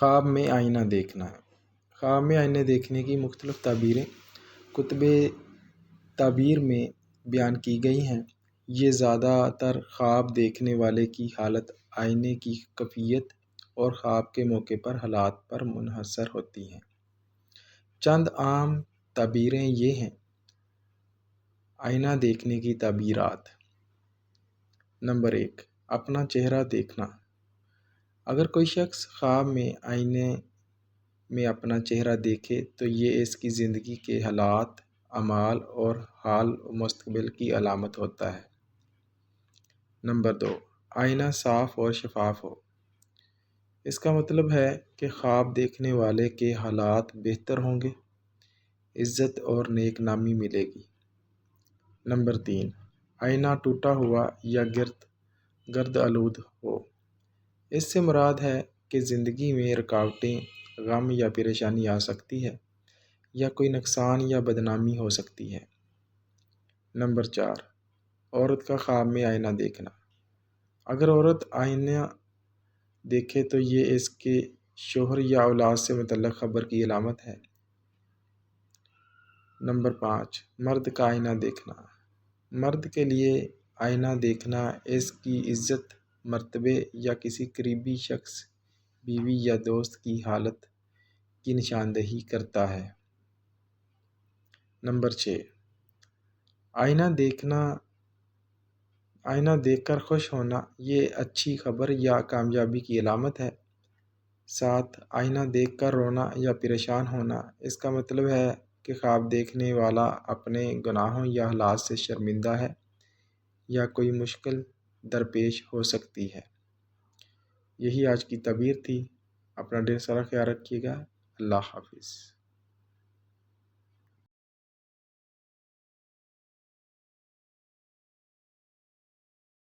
خواب میں آئینہ دیکھنا ہے۔ خواب میں آئینے دیکھنے کی مختلف تعبیریں کتب تعبیر میں بیان کی گئی ہیں۔ یہ زیادہ تر خواب دیکھنے والے کی حالت، آئینے کی کیفیت اور خواب کے موقع پر حالات پر منحصر ہوتی ہیں۔ چند عام تعبیریں یہ ہیں۔ آئینہ دیکھنے کی تعبیرات۔ نمبر 1، اپنا چہرہ دیکھنا۔ اگر کوئی شخص خواب میں آئینے میں اپنا چہرہ دیکھے تو یہ اس کی زندگی کے حالات، اعمال اور حال مستقبل کی علامت ہوتا ہے۔ نمبر 2، آئینہ صاف اور شفاف ہو۔ اس کا مطلب ہے کہ خواب دیکھنے والے کے حالات بہتر ہوں گے، عزت اور نیک نامی ملے گی۔ نمبر 3، آئینہ ٹوٹا ہوا یا گرد آلود ہو۔ اس سے مراد ہے کہ زندگی میں رکاوٹیں، غم یا پریشانی آ سکتی ہے، یا کوئی نقصان یا بدنامی ہو سکتی ہے۔ نمبر 4، عورت کا خواب میں آئینہ دیکھنا۔ اگر عورت آئینہ دیکھے تو یہ اس کے شوہر یا اولاد سے متعلق خبر کی علامت ہے۔ نمبر 5، مرد کا آئینہ دیکھنا۔ مرد کے لیے آئینہ دیکھنا اس کی عزت، مرتبے یا کسی قریبی شخص، بیوی یا دوست کی حالت کی نشاندہی کرتا ہے۔ نمبر 6، آئینہ دیکھ کر خوش ہونا، یہ اچھی خبر یا کامیابی کی علامت ہے۔ 7، آئینہ دیکھ کر رونا یا پریشان ہونا، اس کا مطلب ہے کہ خواب دیکھنے والا اپنے گناہوں یا حالات سے شرمندہ ہے یا کوئی مشکل درپیش ہو سکتی ہے۔ یہی آج کی تعبیر تھی۔ اپنا ڈھیر سارا خیال رکھیے گا۔ اللہ حافظ۔